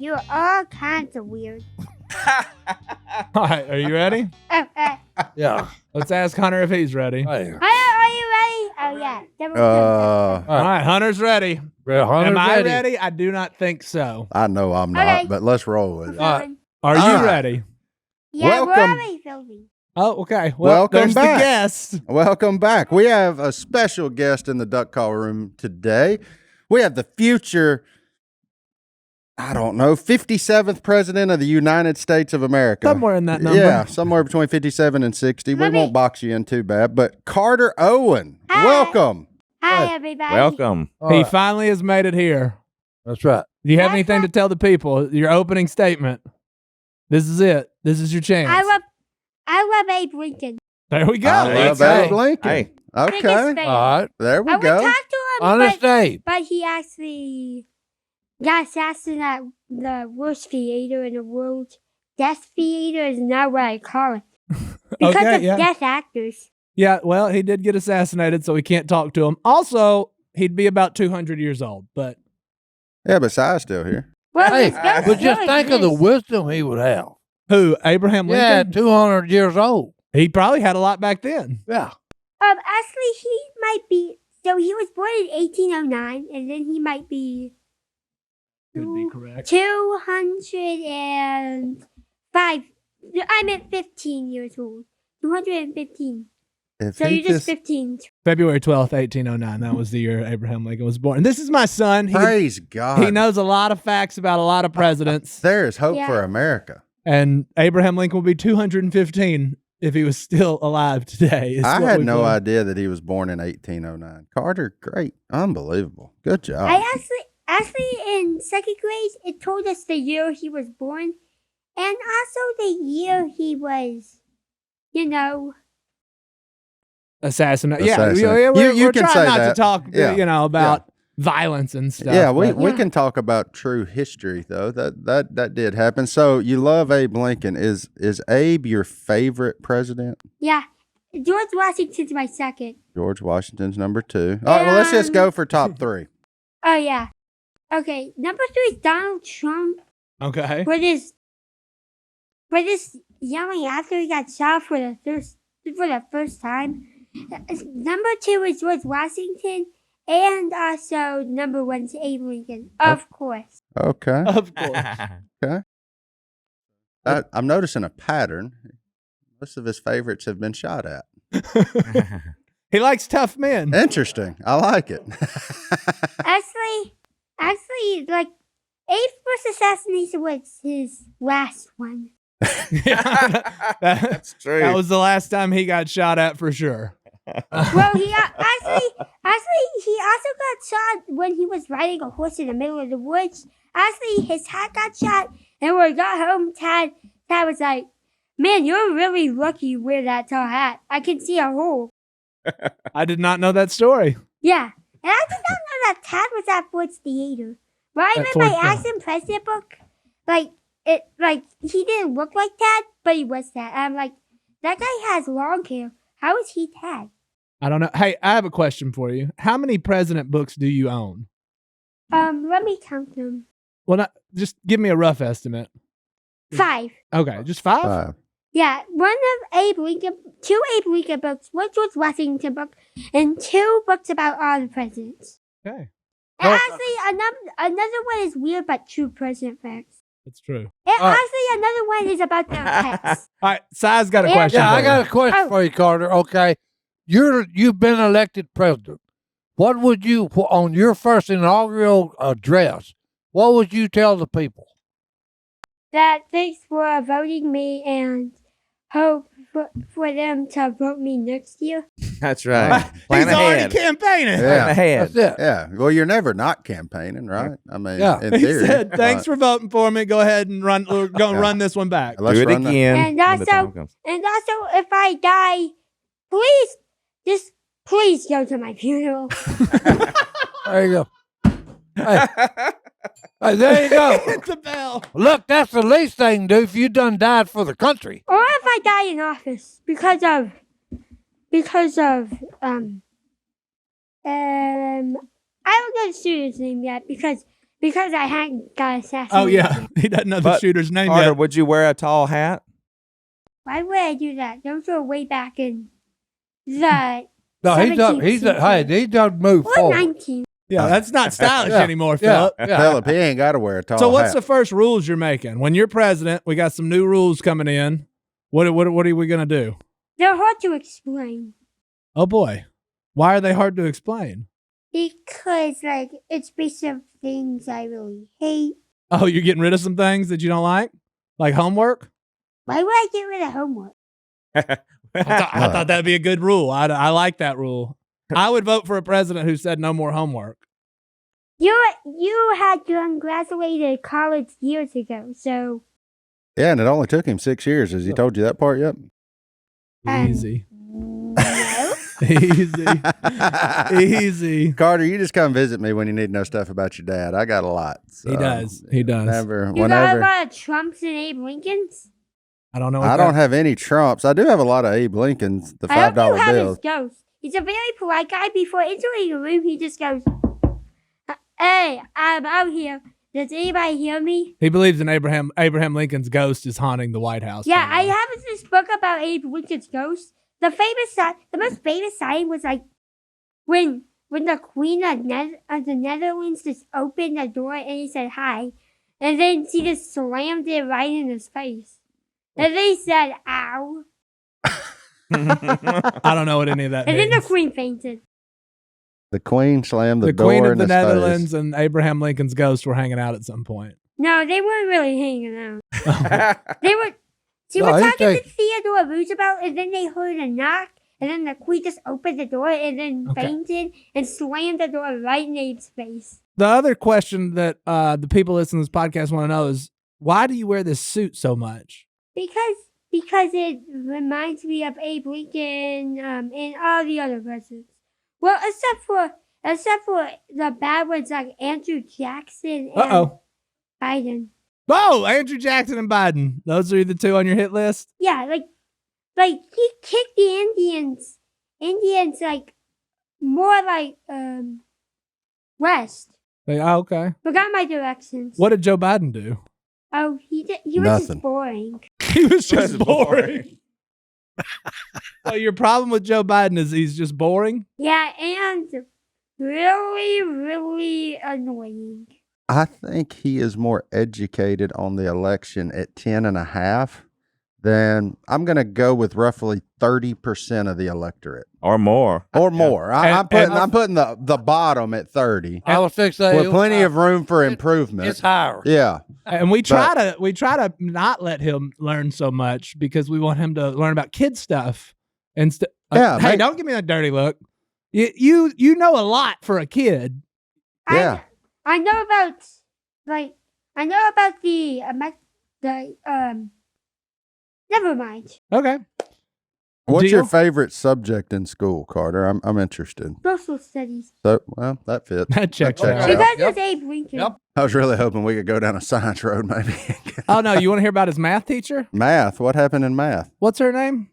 You're all kinds of weird. All right, are you ready? Yeah. Let's ask Hunter if he's ready. Hey. Hunter, are you ready? Oh, yeah. All right, Hunter's ready. Am I ready? I do not think so. I know I'm not, but let's roll with it. Are you ready? Yeah, we're Welcome. already filming. Oh, okay. Well, Welcome there's back. the guest. Welcome back. We have a special guest in the duck call room today. We have the future, I don't know, 57th president of the United States of America. Somewhere in that number. Yeah, somewhere between 57 and 60. We won't box you in too bad, but Carter Owen, welcome. Hi, everybody. Welcome. He finally has made it here. That's right. Do you have anything to tell the people? Your opening statement. This is it. This is your chance. I love Abe Lincoln. There we go. I love Abe Lincoln. Hey. Biggest Okay. fan. All right. There we I would go. talk to him, Honest Abe. but he actually got assassinated at the worst theater in the world. Death theater is not what I call it. Because of death actors. Yeah, well, he did get assassinated, so we can't talk to him. Also, he'd be about 200 years old, but... Yeah, but Si's still here. Well, Hey, this ghost but just still think of the exists. wisdom he would have. Who? Abraham Yeah, Lincoln? 200 years old. He probably had a lot back then. Yeah. Actually, he might be. So he was born in 1809, and then he might be. Could be correct. 205. I meant 15 years old. 215. If So he you're just 15. February 12th, 1809. That was the year Abraham Lincoln was born. And this is my son. Praise God. He knows a lot of facts about a lot of presidents. There is hope Yeah. for America. And Abraham Lincoln will be 215 if he was still alive today. is I what had we've no learned. idea that he was born in 1809. Carter, great. Unbelievable. Good job. I actually in second grade, it told us the year he was born, and also the year he was, Assassinate. Assassinate. Yeah, we're You can trying say not that. to talk, Yeah. about violence and stuff. Yeah, we but- can talk about true history though. That did happen. So you love Abe Lincoln. Is Abe your favorite president? Yeah. George Washington's my second. George Washington's number 2. All right, well let's just go for top 3. Oh yeah. Okay, number 3 is Donald Trump. Okay. For this yelling after he got shot for the first time. Number 2 is George Washington, and also number 1 is Abe Lincoln, of course. Okay. Of course. Okay. I'm noticing a pattern. Most of his favorites have been shot at. He likes tough men. Interesting. I like it. Actually, like Abe's first assassination was his last one. That's true. That was the last time he got shot at for sure. Well, he actually he also got shot when he was riding a horse in the middle of the woods. Actually, his hat got shot, and when he got home, Tad was like, "Man, you're really lucky you wear that tall hat. I can see a hole." I did not know that story. Yeah, and I did not know that Tad was at Ford's Theater. When I At read my Ford's Accent President book, he didn't look like Tad, but he was Tad. I'm like, that guy has long hair. How is he Tad? I don't know. Hey, I have a question for you. How many president books do you own? Let me count them. Well, just give me a rough estimate. 5. Okay, just 5? 5. Yeah, one of Abe Lincoln, 2 Abe Lincoln books, 1 George Washington book, and 2 books about all the presidents. Okay. And actually, another one is weird but true president facts. That's true. And actually, another one is about their pets. All right, Si's got a question. Yeah, for I got you. a question for you, Carter. Okay. You've been elected president. What would you, on your first inaugural address, what would you tell the people? That thanks for voting me and hope for them to vote me next year. That's right. Plan He's already ahead. campaigning. Plan Yeah. ahead. That's it. Yeah. Well, you're never not campaigning, right? I mean, Yeah. in He theory. said, "Thanks for voting for me. Go ahead and run. We're going to run this one back." Let's Do it run that. again. And when the time comes. if I die, please go to my funeral. There you go. Hey, there you go. Hit the bell. Look, that's the least they can do if you done died for the country. Or if I die in office because of I don't know the student's name yet because Because I hadn't got assassinated. Oh yeah, he doesn't know the But, shooter's name Carter, yet. would you wear a tall hat? Why would I do that? Those were way back in the No, he's 17th century. he done moved or forward. 19. Yeah, that's not stylish Yeah. anymore, Yeah, Philip. yeah. Philip, he ain't got to wear a tall So what's the hat. first rules you're making? When you're president, we got some new rules coming in. What are we gonna do? They're hard to explain. Oh boy, why are they hard to explain? Because, like, it's based on things I really hate. Oh, you're getting rid of some things that you don't like homework. Why would I get rid of homework? I thought that'd be a good rule. I like that rule. I would vote for a president who said no more homework. You had graduated college years ago, so Yeah, and it only took him 6 years. Has he told you that part yet? Easy, no. easy, easy. Carter, you just come visit me when you need to know stuff about your dad. I got a lot. So He does. He does. Whenever, You got a whenever. lot of Trumps and Abe Lincolns? I don't know. What I don't have any Trumps. I do have a lot of Abe Lincolns, the I hope you $5 have bills. his ghost. He's a very polite guy. Before entering the room, he just goes, "Hey, I'm out here. Does anybody hear me?" He believes in Abraham Lincoln's ghost is haunting the White House. Yeah, by I the way. have this book about Abe Lincoln's ghost. The most famous sign was like when the Queen of the Netherlands just opened the door and he said hi, and then she just slammed it right in his face, and then he said "ow," I don't know what any of that and then means. the Queen fainted. The Queen slammed the, The door Queen in of the his Netherlands face. and Abraham Lincoln's ghost were hanging out at some point. No, they weren't really hanging out. They were. She No, was he talking think- to Theodore Roosevelt, and then they heard a knock, and then the Queen just opened the door and then Okay. fainted and slammed the door right in Abe's face. The other question that the people listening to this podcast want to know is, why do you wear this suit so much? Because it reminds me of Abe Lincoln and all the other presidents. Well, except for the bad ones like Andrew Jackson and Uh-oh. Biden. Oh, Andrew Jackson and Biden. Those are the two on your hit list? Yeah, like he kicked the Indians like more like west. Okay. Forgot my directions. What did Joe Biden do? Oh, he was Nothing. just boring. He was just That's boring. So your problem with Joe Biden is he's just boring? Yeah, and really, really annoying. I think he is more educated on the election at 10.5 than I'm going to go with roughly 30% of the electorate Or more. or more. I'm And- putting the bottom at 30 I was fixing to say, with plenty of room for improvement. It's higher. Yeah. And we try to not let him learn so much because we want him to learn about kid stuff. Yeah, Hey, make- don't give me that dirty look. You know a lot for a kid. Yeah. I know about the never mind. Okay. What's your Deal? favorite subject in school, Carter? I'm interested. Social studies. So, well, that fits. That checks Okay. out. Yep, Because yep. it's Abe Lincoln. Yep. I was really hoping we could go down a science road, maybe. Oh no, you want to hear about his math teacher? Math. What happened in math? What's her name?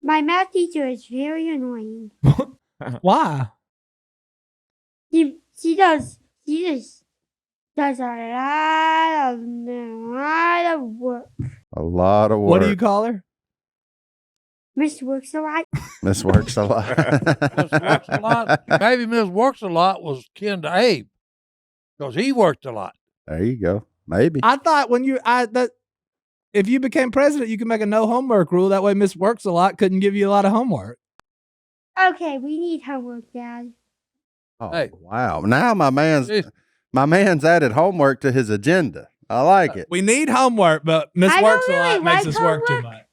My math teacher is very annoying. Why? She just does a lot of work. A lot of work. What do you call her? Miss works a lot. This works a Miss lot. Works a lot. Maybe Miss Works a lot was kin to Abe because he worked a lot. There you go. Maybe. I thought if you became president, you could make a no homework rule. That way, Miss Works a lot couldn't give you a lot of homework. Okay, we need homework, Dad. Oh, Hey. wow. Now my Jeez. man's added homework to his agenda. I like it. We need homework, but Miss I Works don't a lot really makes like us work too homework. much.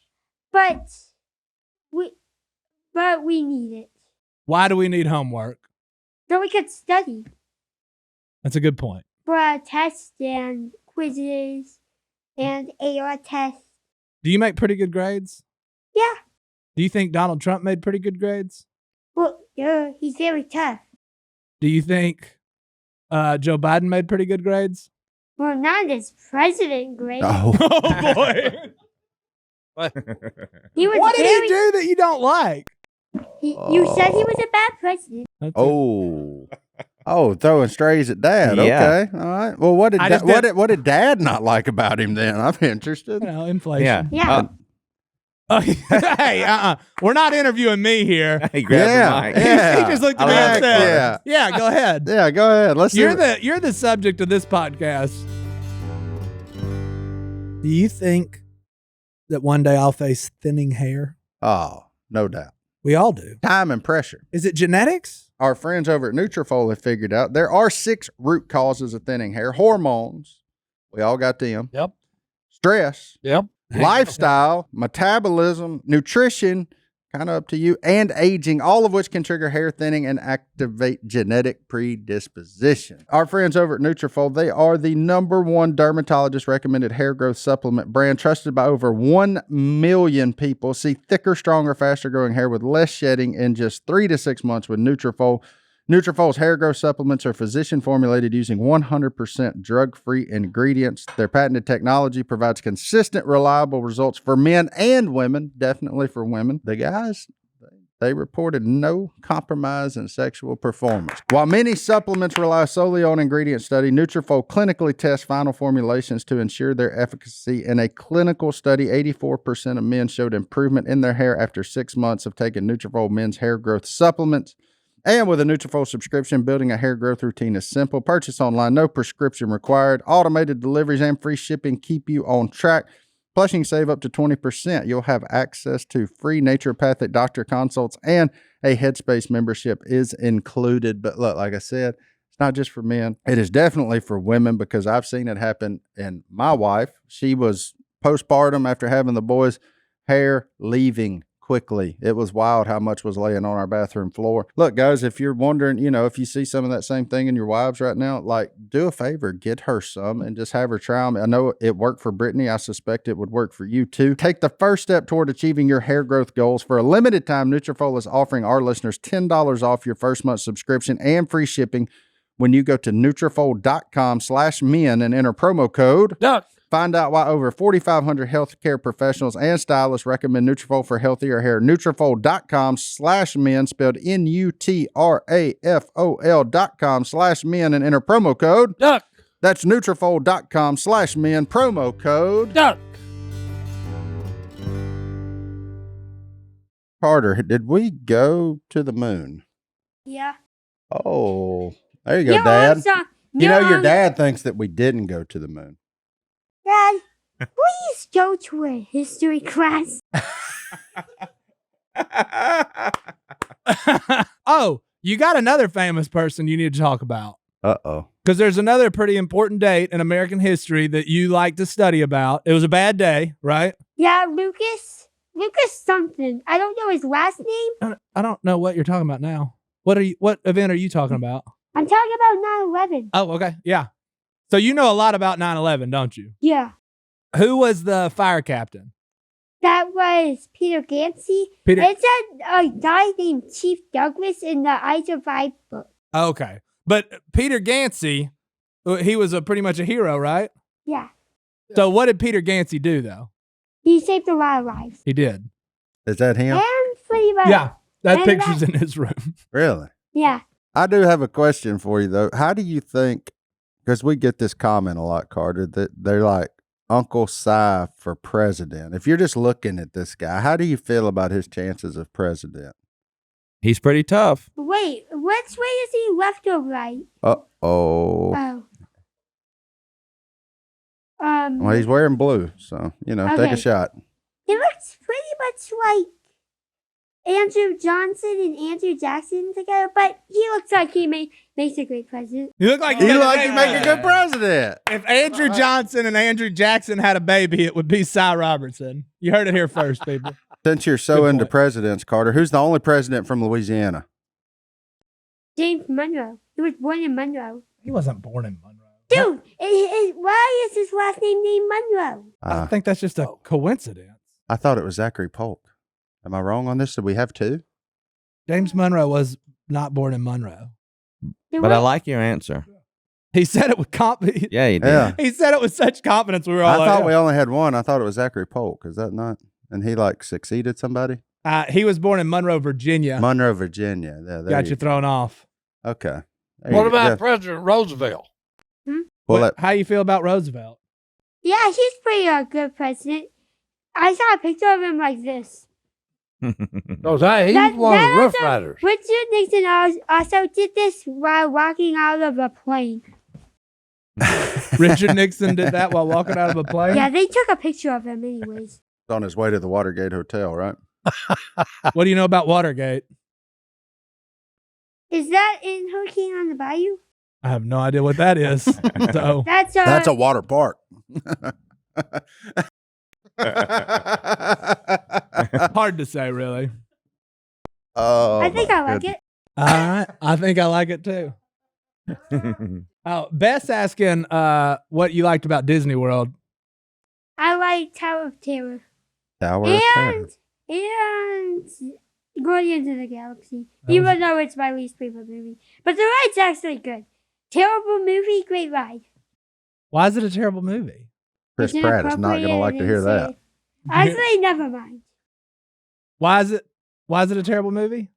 But we need it Why do we need homework? so we could study That's a good point. for tests and quizzes and AR tests. Do you make pretty good grades? Yeah. Do you think Donald Trump made pretty good grades? Well, yeah, he's very tough. Do you think Joe Biden made pretty good grades? Well, not as president grade. Oh. Oh boy! He was What did very, he do that you don't like? You said he was a bad president. That's Oh. Oh, throwing strays at Dad. Yeah. Okay, all right. Well, what did I just what did Dad not like about him then? I'm interested. You know, inflation. Yeah. Hey, we're not interviewing me here. He grabbed Yeah, the mic. yeah. He just looked at me I and love said, it. Yeah. "Yeah, go ahead. Yeah, go ahead. Let's You're see. you're the subject of this podcast." Do you think that one day I'll face thinning hair? Oh, no doubt. We all do. Time and pressure. Is it genetics? Our friends over at Nutrafol have figured out there are 6 root causes of thinning hair. Hormones. We all got them. Yep. Stress. Yep. Lifestyle, metabolism, nutrition, kind of up to you, and aging, all of which can trigger hair thinning and activate genetic predisposition. Our friends over at Nutrafol, they are the #1 dermatologist recommended hair growth supplement brand, trusted by over 1 million people. See thicker, stronger, faster growing hair with less shedding in just 3 to 6 months with Nutrafol. Nutrafol's hair growth supplements are physician formulated using 100% drug-free ingredients. Their patented technology provides consistent, reliable results for men and women, definitely for women. The guys, they reported no compromise in sexual performance. While many supplements rely solely on ingredient study, Nutrafol clinically tests final formulations to ensure their efficacy. In a clinical study, 84% of men showed improvement in their hair after 6 months of taking Nutrafol men's hair growth supplements. And with a Nutrafol subscription, building a hair growth routine is simple. Purchase online, no prescription required. Automated deliveries and free shipping keep you on track. Plus, you can save up to 20%. You'll have access to free naturopathic doctor consults, and a Headspace membership is included. But look, like I said, it's not just for men. It is definitely for women, because I've seen it happen in my wife. She was postpartum after having the boys, hair leaving quickly. It was wild how much was laying on our bathroom floor. Look, guys, if you're wondering, if you see some of that same thing in your wives right now, like, do a favor, get her some and just have her try them. I know it worked for Brittany. I suspect it would work for you too. Take the first step toward achieving your hair growth goals. For a limited time, Nutrafol is offering our listeners $10 off your first month subscription and free shipping when you go to Nutrafol.com/men and enter promo code Duck. Find out why over 4,500 healthcare professionals and stylists recommend Nutrafol for healthier hair. Nutrafol.com/men, spelled Nutrafol.com/men, and enter promo code Duck. That's Nutrafol.com/men, promo code Duck. Carter, did we go to the moon? Yeah. Oh, there you go, No, Dad. I'm sorry. Your dad thinks that we didn't go to the moon. Dad, please go to a history class. Oh, you got another famous person you need to talk about. Uh-oh. Because there's another pretty important date in American history that you like to study about. It was a bad day, right? Yeah, Lucas something. I don't know his last name. I don't know what you're talking about now. What event are you talking about? I'm talking about 9/11. Oh, okay. Yeah. So you know a lot about 9/11, don't you? Yeah. Who was the fire captain? That was Peter Gansey. Peter. It said a guy named Chief Douglas in the I Survived book. Okay. But Peter Gansey, he was pretty much a hero, right? Yeah. So what did Peter Gansey do, though? He saved a lot of lives. He did. Is that him? And pretty much. Yeah. That And picture's in his room. Really? Yeah. I do have a question for you, though. How do you think, because we get this comment a lot, Carter, that they're like, Uncle Si for president. If you're just looking at this guy, how do you feel about his chances of president? He's pretty tough. Wait, which way is he, left or right? Uh-oh. Oh. Well, he's wearing blue, so, take a Okay. shot. He looks pretty much like Andrew Johnson and Andrew Jackson together, but he looks like he makes a great president. You look like You like you make a good president. If Andrew Johnson and Andrew Jackson had a baby, it would be Si Robertson. You heard it here first, people. Since you're so Good into point. presidents, Carter, who's the only president from Louisiana? James Monroe. He was born in Monroe. He wasn't born in Monroe. Dude, why is his last name named Monroe? I think that's just a coincidence. I thought it was Zachary Polk. Am I wrong on this? Did we have two? James Monroe was not born in Monroe. But I like your answer. He said it with confidence. Yeah, you did. Yeah. He said it with such confidence. We were I all thought like, we only had one. I thought it was Zachary Polk. Is that not? And he succeeded somebody? He was born in Monroe, Virginia. Monroe, Virginia. Yeah, there Got you thrown off. Okay. What about President Roosevelt? How you feel about Roosevelt? Yeah, he's pretty good president. I saw a picture of him like this. Because hey, he's one of the Rough Riders. Richard Nixon also did this while walking out of a plane. Richard Nixon did that while walking out of a plane? Yeah, they took a picture of him anyways. On his way to the Watergate Hotel, right? What do you know about Watergate? Is that in Hurricane on the Bayou? I have no idea what that is. So That's a water park. hard to say, really. Oh, I think I like it. All right. I think I like it too. Oh, Beth's asking what you liked about Disney World. I like Tower of Terror. Tower of Terror. And Guardians of the Galaxy. Even though it's my least favorite movie. But the ride's actually good. Terrible movie, great ride. Why is it a terrible movie? Chris Pratt is not going to like to hear that. Actually, never mind. Why is it a terrible movie?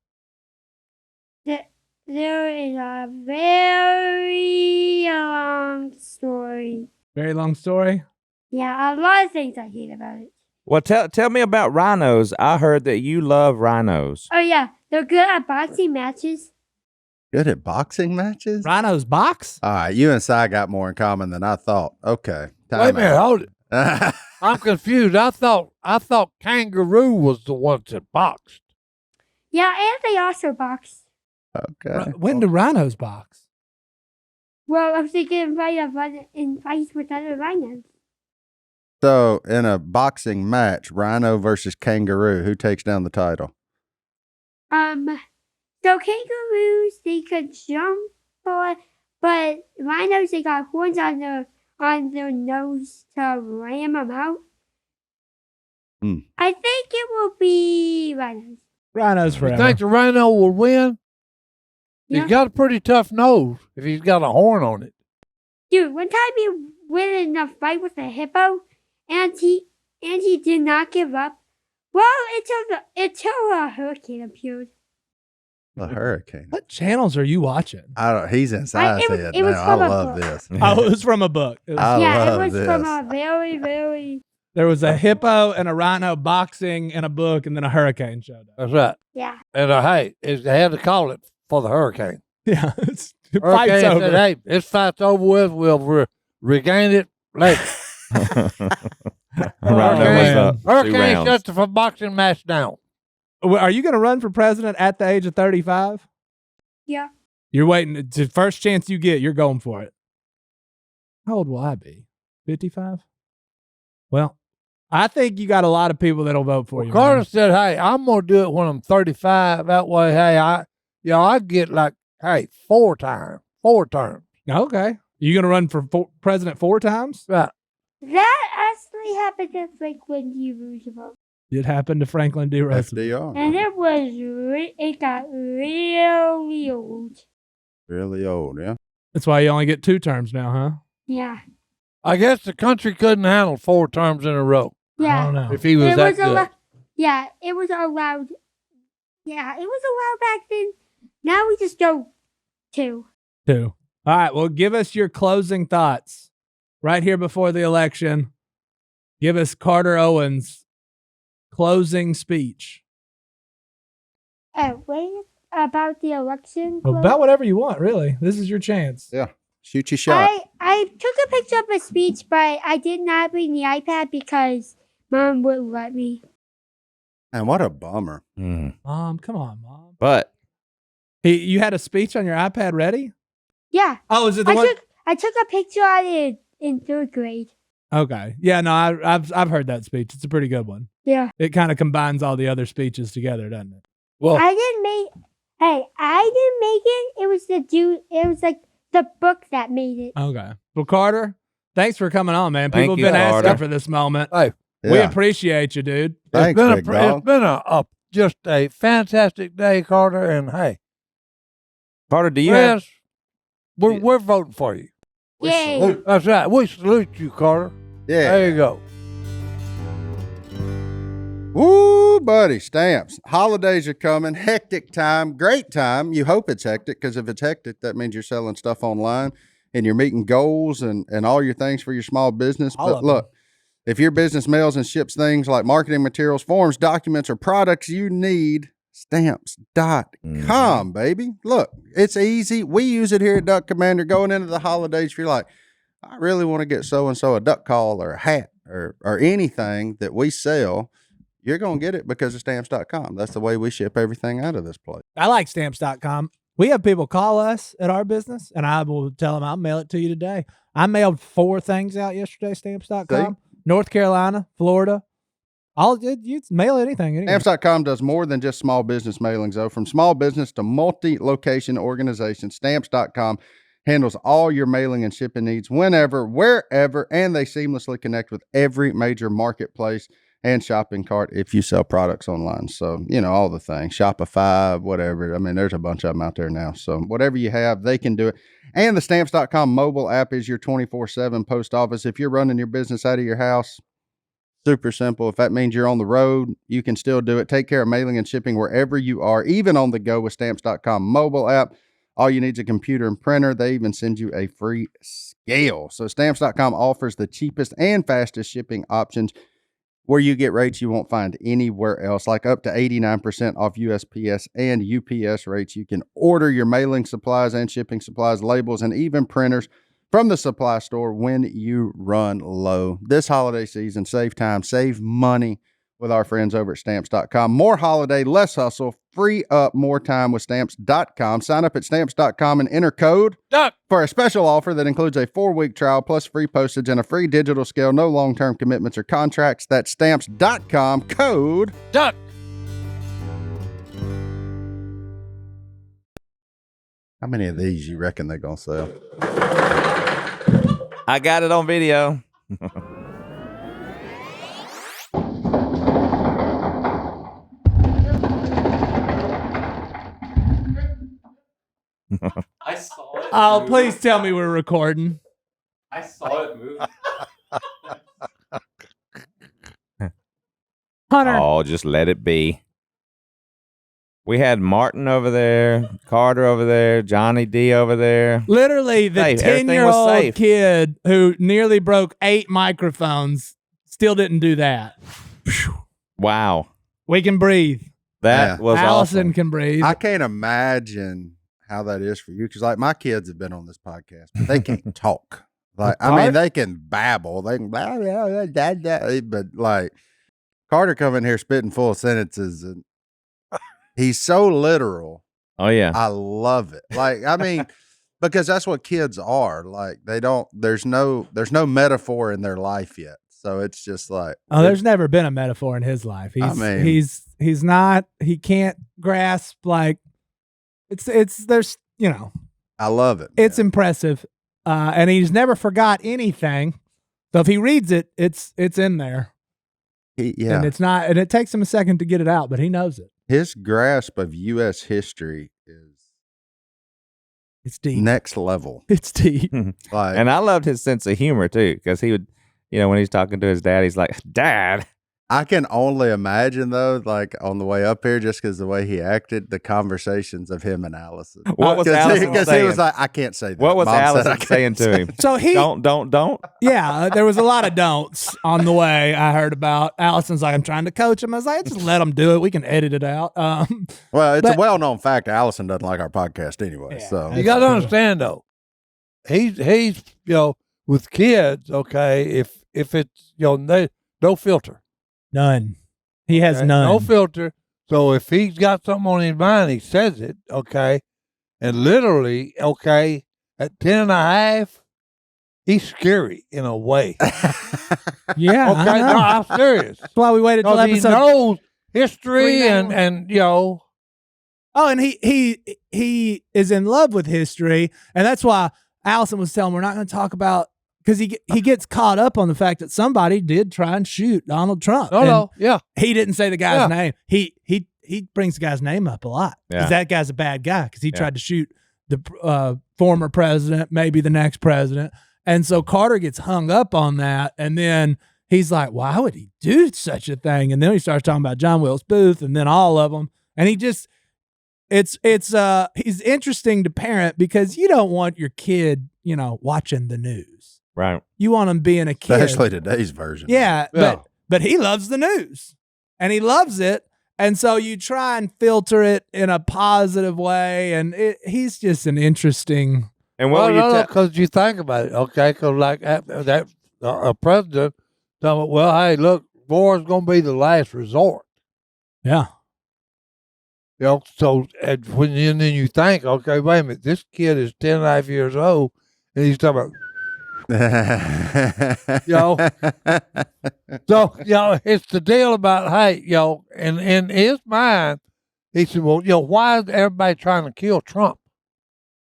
There is a very long story. Very long story? Yeah, a lot of things I hate about it. Well, tell me about rhinos. I heard that you love rhinos. Oh, yeah. They're good at boxing matches. Good at boxing matches? Rhinos box? All right, you and Si got more in common than I thought. Okay. Wait a minute, hold it. I'm confused. I thought kangaroo was the one that boxed. Yeah, and they also box. Okay. When do rhinos box? Well, if they get invited in fights with other rhinos. So, in a boxing match, rhino versus kangaroo, who takes down the title? So kangaroos, they could jump, but rhinos, they got horns on their nose to ram them out. I think it will be rhinos. Rhinos You forever. think the rhino will win? Yeah. He's got a pretty tough nose if he's got a horn on it. Dude, one time he went in a fight with a hippo, and he did not give up. Well, until a hurricane appeared. A hurricane. What channels are you watching? He's inside his head it was now. I from a love book. this. Oh, it was from a book. It love was from this. a very, very... There was a hippo and a rhino boxing in a book, and then a hurricane showed up. That's right. Yeah. And hey, they had to call it for the hurricane. Yeah, it's Hurricane fight's over. said, hey, this fight's over with. We'll regain it later. man. Hurricane shuts the boxing match down. Are you going to run for president at the age of 35? Yeah. You're waiting. The first chance you get, you're going for it. How old will I be? 55? Well, I think you got a lot of people that'll vote for you. Carter man. said, hey, I'm going to do it when I'm 35. That way, hey, I get like, hey, 4 terms. Okay. You going to run for president 4 times? Right. That actually happened to Franklin D. Roosevelt. It happened to Franklin D. Roosevelt. FDR. And it got really old. Really old, yeah. That's why you only get 2 terms now, huh? Yeah. I guess the country couldn't handle 4 terms in a row I Yeah. don't know. if he was that good. Yeah, it was allowed. Yeah, it was allowed back then. Now we just go 2. 2. All right. Well, give us your closing thoughts right here before the election. Give us Carter Owen's closing speech. Wait, about the election? About whatever you want, really. This is your chance. Yeah. Shoot your shot. I took a picture of a speech, but I did not bring the iPad because Mom wouldn't let me. And what a bummer. Mom, come on, Mom. But You had a speech on your iPad ready? Yeah. Oh, is it the one? I took a picture of it in 3rd grade. Okay. Yeah, no, I've heard that speech. It's a pretty good one. Yeah. It kind of combines all the other speeches together, doesn't it? Well, I didn't make it. It was like the book that made it. Okay. Well, Carter, thanks for coming on, man. Thank People have you, been asking Carter. for this moment. hey, Yeah. We appreciate you, dude. Thanks, big dog. it's been a just a fantastic day, Carter. And hey, Carter, do you have? friends, we're voting for you. Yay. That's right. We salute you, Carter. Yeah. There you go. Woo, buddy, stamps. Holidays are coming. Hectic time. Great time. You hope it's hectic, because if it's hectic, that means you're selling stuff online and you're meeting goals and all your things for your small business. But look, if your business mails and ships things like marketing materials, forms, documents, or products you need, stamps.com, baby. Look, it's easy. We use it here at Duck Commander. Going into the holidays, if you're like, I really want to get so-and-so a duck call or a hat or anything that we sell, you're going to get it because of stamps.com. That's the way we ship everything out of this place. I like stamps.com. We have people call us at our business, and I will tell them I'll mail it to you today. I mailed 4 things out yesterday, stamps.com. See? North Carolina, Florida. You mail anything. Anyway. Stamps.com does more than just small business mailings, though. From small business to multi-location organizations, Stamps.com handles all your mailing and shipping needs whenever, wherever, and they seamlessly connect with every major marketplace and shopping cart if you sell products online. So, all the things, Shopify, whatever. I mean, there's a bunch of them out there now. So whatever you have, they can do it. And the Stamps.com mobile app is your 24/7 post office. If you're running your business out of your house, super simple. If that means you're on the road, you can still do it. Take care of mailing and shipping wherever you are, even on the go with Stamps.com mobile app. All you need is a computer and printer. They even send you a free scale. So Stamps.com offers the cheapest and fastest shipping options, where you get rates you won't find anywhere else, like up to 89% off USPS and UPS rates. You can order your mailing supplies and shipping supplies, labels, and even printers from the supply store when you run low. This holiday season, save time, save money with our friends over at Stamps.com. More holiday, less hustle, free up more time with Stamps.com. Sign up at Stamps.com and enter code Duck for a special offer that includes a 4-week trial plus free postage and a free digital scale. No long-term commitments or contracts. That's Stamps.com, code Duck. How many of these you reckon they're going to sell? I got it on video. I saw it. Oh, move. please tell me we're recording. I saw it move. Hunter. Oh, just let it be. We had Martin over there, Carter over there, Johnny D over there. Literally, the Safe. Everything was 10-year-old safe. kid who nearly broke 8 microphones still didn't do that. Wow. We can breathe. That Yeah. was Allison awesome. can breathe. I can't imagine how that is for you, because like my kids have been on this podcast, but they can't talk. Like, I mean, they can babble, they can blah, blah, blah, blah, blah, but like Carter come in here spitting full sentences, and he's so literal. Oh, yeah. I love it. Like, I mean, because that's what kids are. Like, there's no metaphor in their life yet. So it's just like, Oh, there's never been a metaphor in his life. He's not, he can't grasp, like, there's, I love it. it's man. impressive. And he's never forgot anything. So if he reads it, it's in there. Yeah. And it's not, and it takes him a second to get it out, but he knows it. His grasp of U.S. history is It's deep. next level. It's deep. Like, And I loved his sense of humor, too, because he would, when he's talking to his dad, he's like, Dad. I can only imagine, though, like on the way up here, just because the way he acted, the conversations of him and Allison. What was Allison Because he saying? was like, I can't say that. What was Mom said I Allison can't saying say to him? So he, Don't. yeah, there was a lot of don'ts on the way I heard about. Allison's like, I'm trying to coach him. I was like, just let him do it. We can edit it out. Well, it's But- a well-known fact. Allison doesn't like our podcast anyway. Yeah. So You got to understand though, he's with kids. Okay, if it's no filter. None. He has Okay? none. No filter. So if he's got something on his mind, he says it. Okay, and literally, okay, at 10 and a half, he's scary in a way. Yeah. Okay, I know. no, I'm serious. That's why we waited till Because he episode. knows history 3 and Oh, and he is in love with history, and that's why Allison was telling him we're not going to talk about, because he gets caught up on the fact that somebody did try and shoot Donald Trump. And yeah. he didn't say the guy's Yeah. name. He brings the guy's name up a lot because Yeah. that guy's a bad guy because he tried to shoot the former president, maybe the next president, and so Carter gets hung up on that, and then he's like, why would he do such a thing? And then he starts talking about John Wilkes Booth and then all of them. And he just, he's interesting to parent because you don't want your kid, watching the news. Right. You want him being a kid. Especially today's version. Yeah. But he loves the news and he loves it. And so you try and filter it in a positive way. And he's just an interesting. And what because you think about it, okay? Because like a president telling me, well, hey, look, war is going to be the last resort. Yeah. So and then you think, okay, wait a minute, this kid is 10 and a half years old, and he's talking about, so, it's the deal about, hey, and in his mind, he said, well, why is everybody trying to kill Trump?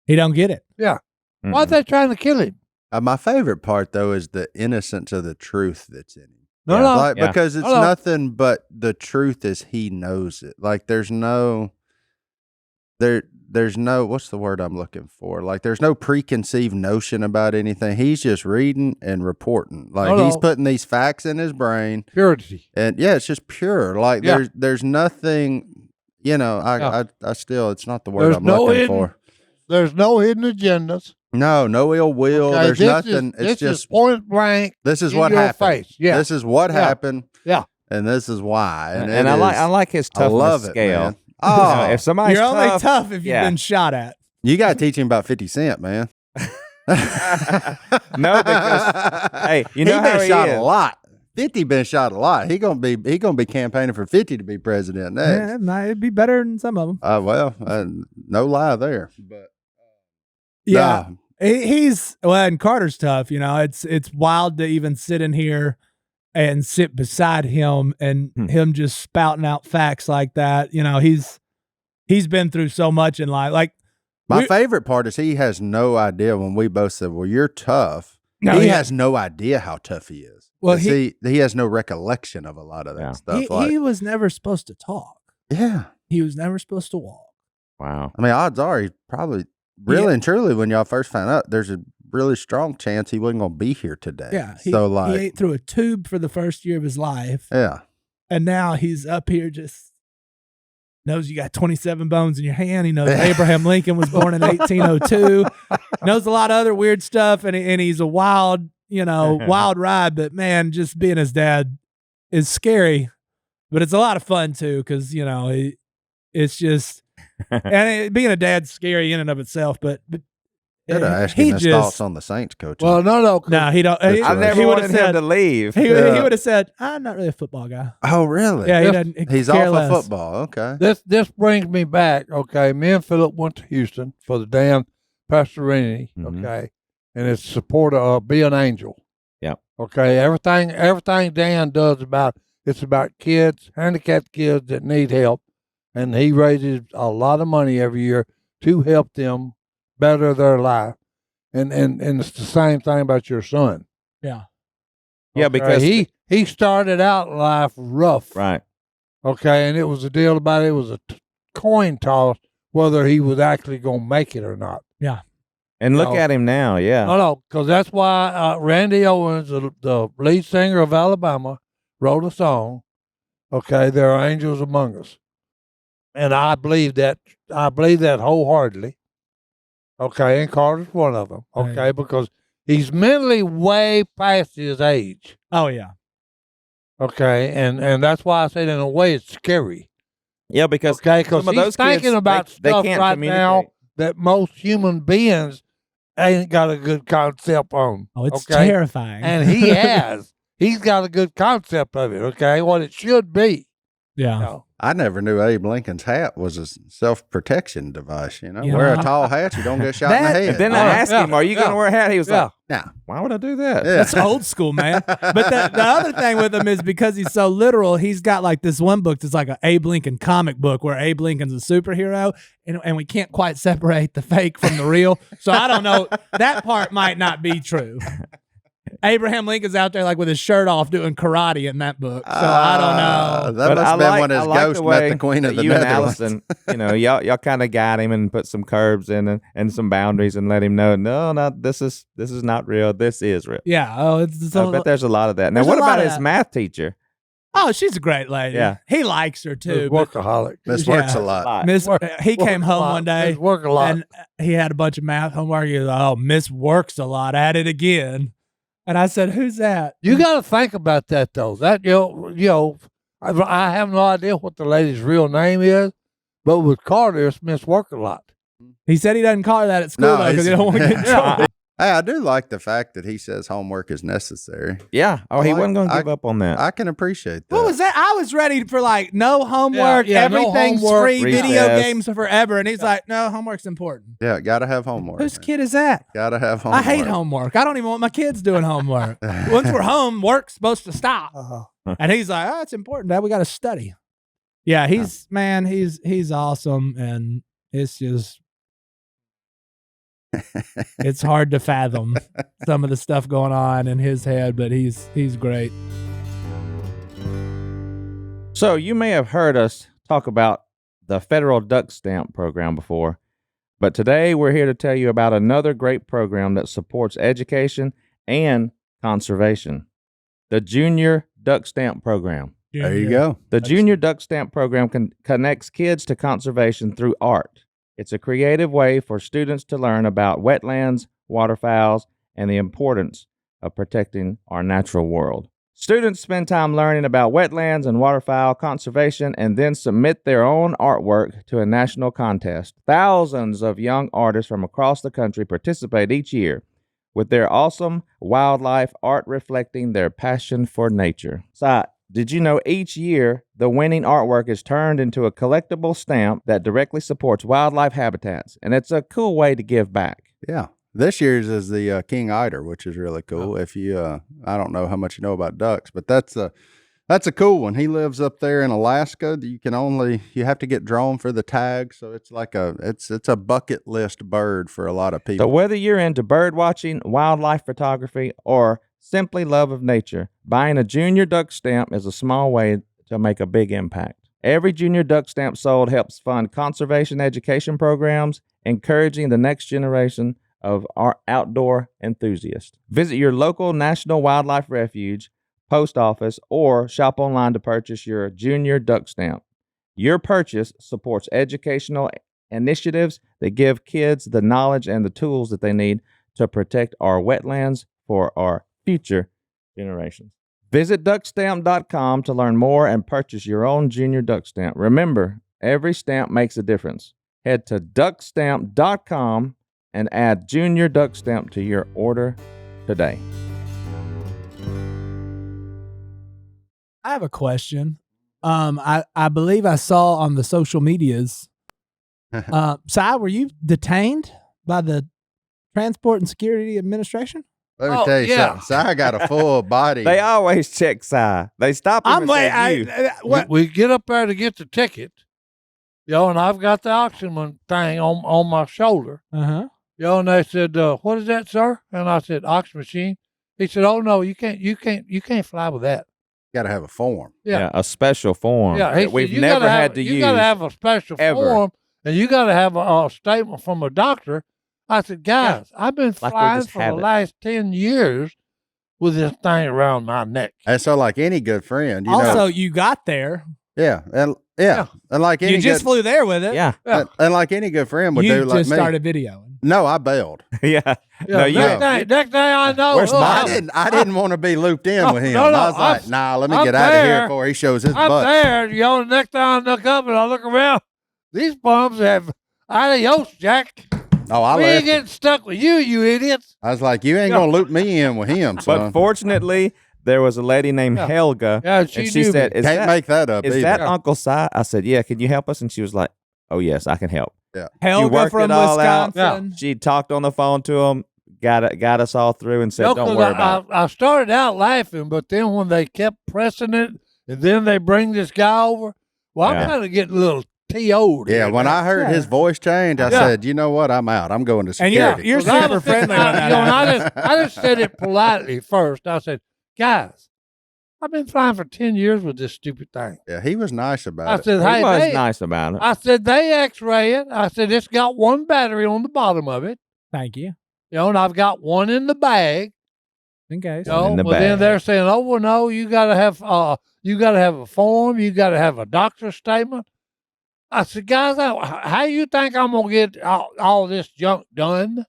He don't get it. Yeah. Mm-hmm. Why are they trying to kill him? My favorite part, though, is the innocence of the truth that's in him. Because it's nothing but the truth is he knows it. Like there's no, what's the word I'm looking for? Like there's no preconceived notion about anything. He's just reading and reporting. Like he's putting these facts in his brain. Purity. And it's just pure. Like there's nothing, I still, it's not the word I'm looking for. There's no hidden agendas. No ill will. Okay, there's nothing. It's just point blank. This is what happened. Yeah. This is what happened. Yeah. And this is why. And I like his toughness scale. Man. Oh, if somebody's you're only tough if you've been shot at. You got to teach him about 50 Cent, man. No, because hey, you know he how been shot is. a lot. 50 been shot a lot. He gonna be campaigning for 50 to be president next. Yeah, it'd be better than some of them. Well, no lie there. But yeah, he's and Carter's tough. It's wild to even sit in here and sit beside him and him just spouting out facts like that. He's been through so much in life. Like my favorite part is he has no idea when we both said, "Well, you're tough." No, he has no idea how tough he is. Well, he has no recollection of a lot of that stuff. He was never supposed to talk. Yeah, he was never supposed to walk. Wow. I mean, odds are he probably really and truly when y'all first found out, there's a really strong chance he wasn't going to be here today. Yeah. He ate through a tube for the first year of his life. Yeah. And now he's up here just knows you got 27 bones in your hand. He knows Abraham Lincoln was born in 1802. Knows a lot of other weird stuff. And he's a wild, wild ride. But man, just being his dad is scary. But it's a lot of fun too. Cause it's just, and being a dad's scary in and of itself, but I'd ask him his thoughts on the Saints coach. Well, no. He don't. I never wanted him to leave. He would have said, "I'm not really a football guy." Oh, really? Yeah, he doesn't. He's off of football. Okay. This brings me back. Okay, me and Phillip went to Houston for the damn Pastorini. Okay, and it's support of Be an Angel. Yeah. Okay, everything Dan does it's about kids, handicapped kids that need help, and he raises a lot of money every year to help them better their life, and it's the same thing about your son. Yeah, yeah, because he started out life rough, right? Okay, and it was a deal about it was a coin toss whether he was actually going to make it or not. Yeah, and look at him now. Yeah, no, because that's why Randy Owens, the lead singer of Alabama, wrote a song. Okay, there are angels among us, and I believe that wholeheartedly. Okay, and Carter's one of them. Okay, right. Because he's mentally way past his age. Oh yeah. Okay, and that's why I said in a way it's scary. Yeah, because some of those thinking kids, about stuff right now that most human beings ain't got a good concept on. Oh, it's terrifying. And he has. He's got a good concept of it. Okay, what it should be. Yeah. I never knew Abe Lincoln's hat was a self-protection device, Wear a tall hat, you don't get shot in the head. And then I asked him, are you going to wear a hat? He was like, nah. Why would I do that? Yeah. That's old school, man. But the other thing with him is because he's so literal, he's got like this one book that's like an Abe Lincoln comic book where Abe Lincoln's a superhero, and we can't quite separate the fake from the real. So I don't know. That part might not be true. Abraham Lincoln's out there like with his shirt off doing karate in that book. So I don't know. That must have been when his ghost met the Queen of the you and Netherlands. Allison, y'all kind of got him and put some curbs in and some boundaries and let him know, no, this is not real. This is real. Yeah. Oh, it's I bet there's a lot of that. Now, There's what a lot about of his that. math teacher? Oh, she's a great lady. Yeah. He likes her too. but Workaholic. Miss Yeah. works a lot. Miss, he came home Work a one lot. day Miss Work a lot. and he had a bunch of math homework. He was like, "Oh, Miss works a lot. At it again." And I said, "Who's that?" You got to think about that though. That I have no idea what the lady's real name is, but with Carter, it's Miss Work a lot. He said he doesn't call her that at school though because he don't want to get in trouble. Hey, I do like the fact that he says homework is necessary. Yeah. Oh, he I like- wasn't going to I- give up on that. I can appreciate that. What was that? I was ready for like no homework, Yeah, no everything's homework, free, video recess. games forever, and he's like, "No, homework's important." Yeah, gotta have homework. Whose kid is that? Gotta have homework. I hate homework. I don't even want my kids doing homework. Once we're home, work's supposed to stop. And he's like, "Oh, it's important, Dad. We got to study." Yeah, he's awesome, and it's just it's hard to fathom some of the stuff going on in his head, but he's great. So you may have heard us talk about the federal duck stamp program before, but today we're here to tell you about another great program that supports education and conservation, the Junior Duck Stamp Program. There you go. The Junior Duck Stamp Program connects kids to conservation through art. It's a creative way for students to learn about wetlands, waterfowls, and the importance of protecting our natural world. Students spend time learning about wetlands and waterfowl conservation and then submit their own artwork to a national contest. Thousands of young artists from across the country participate each year, with their awesome wildlife art reflecting their passion for nature. Si, did you know each year the winning artwork is turned into a collectible stamp that directly supports wildlife habitats? And it's a cool way to give back. Yeah. This year's is the King Eider, which is really cool. If you, I don't know how much you know about ducks, but that's a cool one. He lives up there in Alaska. You have to get drawn for the tag. So it's like it's a bucket list bird for a lot of people. So whether you're into bird watching, wildlife photography, or simply love of nature, buying a Junior Duck Stamp is a small way to make a big impact. Every Junior Duck Stamp sold helps fund conservation education programs, encouraging the next generation of our outdoor enthusiasts. Visit your local National Wildlife Refuge, post office, or shop online to purchase your Junior Duck Stamp. Your purchase supports educational initiatives that give kids the knowledge and the tools that they need to protect our wetlands for our future generations. Visit duckstamp.com to learn more and purchase your own Junior Duck Stamp. Remember, every stamp makes a difference. Head to duckstamp.com and add Junior Duck Stamp to your order today. I have a question. I believe I saw on the social medias. Si, were you detained by the Transport and Security Administration? Let me Oh, tell you yeah. something. Si got a full body. They always check Si. They stop him and say you. We get up there to get the ticket, and I've got the oxygen thing on my shoulder. Uh-huh. And they said, "What is that, sir?" And I said, "Oxygen machine." He said, "Oh no, you can't fly with that." Got to have a form. Yeah, a special form Yeah, he that said, we've "You never gotta had have- to you use. got to have a special ever. form, and you got to have a statement from a doctor." I said, "Guys, I've been Like we flying just for the have it. last 10 years with this thing around my neck." And so, like any good friend, you Also, know, you got there. and Yeah. and like any You just good, flew there with it. Yeah, and like any good friend would You do, like just me. started videoing. No, I bailed. yeah. Yeah, No, you. next thing I know, Where's look, mine? I didn't want to be looped in with him. no, I was like, I'm- nah, let me I'm get out of here there. before he shows his I'm butt. there, the next time I look up and I look around, these bums have adios, Jack. Oh, I We ain't left. getting stuck with you, you idiots. I was like, you ain't gonna loop me in with him, But son. fortunately, there was a lady named Yeah. Helga, Yeah, and she knew said, me. "Is Can't that make that up is either. that Uncle Si?" I said, "Yeah. Can you help us?" And she was like, "Oh yes, I can help." Helga worked from it all out. Wisconsin. She talked on the phone to him, got us all through, and said, No, "Don't 'cause worry about it." I started out laughing, but then when they kept pressing it, and then they bring this guy over, well, I'm Yeah. kind of getting a little TO'd. Yeah, here when now. I heard his voice change, I said, you know what? I'm out. I'm going to And security. you're Because I super was friendly thinking, when that you know, and happens. I just said it politely first. I said, guys, I've been flying for 10 years with this stupid thing. Yeah, he was nice about I it. said, He hey, was they, nice about it. I said, they x-ray it. I said, it's got one battery on the bottom of it. Thank you. You know, and I've got one in the bag. In case. You know, in the but then bag. they're saying, oh, well, no, you got to have a form. You got to have a doctor's statement. I said, guys, how you think I'm going to get all this junk done?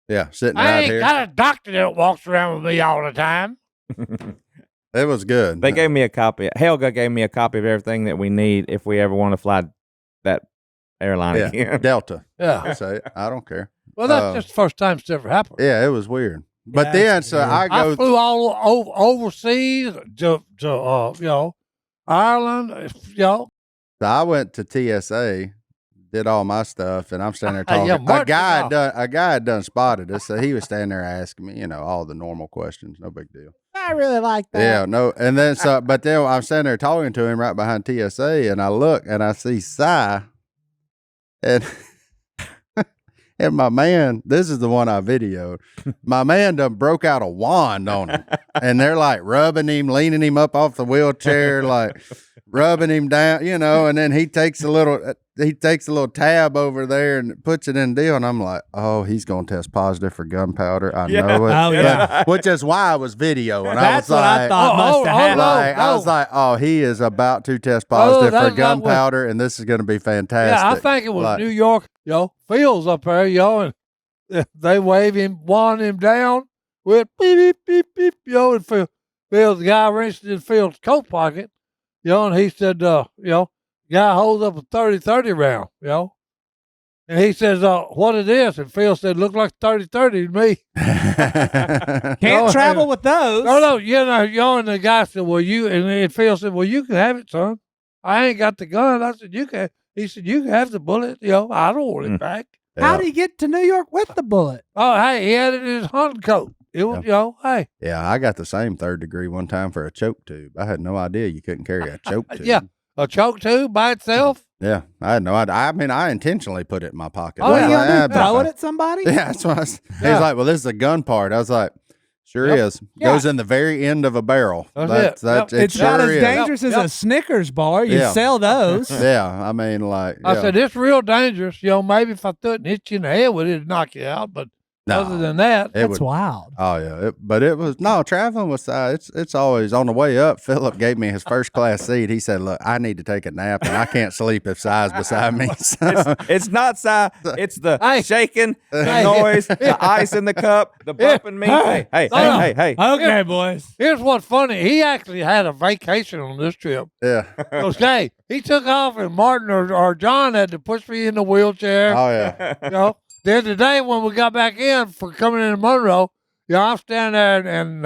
Yeah, sitting I out ain't here. got a doctor that walks around with me all the time. It was good. They gave me a copy. Helga gave me a copy of everything that we need if we ever want to fly that airline yeah, again. Delta. Yeah. I say it. I don't care. Well, that's just the first time it's ever happened. Yeah, it was weird. But Yeah, then, it's so weird. I go. I flew all overseas to you know, Ireland, you know. So I went to TSA, did all my stuff, and I'm standing there talking. Yeah, a Mark guy was had done spotted us, so he was standing there asking me, all the normal questions. No big deal. I really like that. Yeah, no. And then but then I'm standing there talking to him right behind TSA, and I look and I see Si, and and my man, this is the one I videoed. My man done broke out a wand on him, and they're like rubbing him, leaning him up off the wheelchair, like rubbing him down, and then he takes a little tab over there and puts it in the deal, and I'm like, oh, he's gonna test positive for gunpowder. I know it. Oh, yeah. Which is why I was videoing. That's I was what like, I thought must have happened. I was like, oh, he is about to test positive that's for like gunpowder, and this is going to be fantastic. Yeah, I think it was Like, New York, Phil's up there, and they wand him down with beep, beep, beep, beep, and Phil's the guy reached in Phil's coat pocket, and he said, guy holds up a 30-30 round, and he says, what it is, and Phil said, look like 30-30 to me. Can't travel with those. No, and the guy said, well, and Phil said, well, you can have it, son. I ain't got the gun. I said, you can. He said, you can have the bullet. I don't want it back. How did he get to New York with the bullet? Oh, hey, he had it in his hunting coat. It was, hey. Yeah, I got the same 3rd degree one time for a choke tube. I had no idea you couldn't carry a choke tube. Yeah, a choke tube by itself. Yeah, I had no idea. I mean, I intentionally put it in my pocket. Oh, What I are was you like, gonna do? "Ah, Throw but- it at somebody? Yeah, that's what he's Yeah. like, well, this is a gun part. I was like, sure Yep. is. Goes in the very end of a barrel. That's it. Yep. It It's about sure as is. dangerous as a Snickers bar. You Yeah. sell those. Yeah, I mean, like, I yeah. said, it's real dangerous. Maybe if I threw it and hit you in the head with it, it'd knock you out. But No. other than that, It That's would- wild. Oh yeah, but it was traveling with Si. It's always on the way up. Phillip gave me his first class seat. He said, "Look, I need to take a nap, and I can't sleep if Si's beside me." So, It's not Si. It's the Hey. shaking, the Hey. noise, the ice in the cup, the bumping me. Hey. Hey, No. hey. Okay, boys. here's what's funny. He actually had a vacation on this trip. yeah. Okay, he took off, and Martin or John had to push me in the wheelchair. Oh yeah. Then today when we got back in for coming into Monroe, I'm standing there and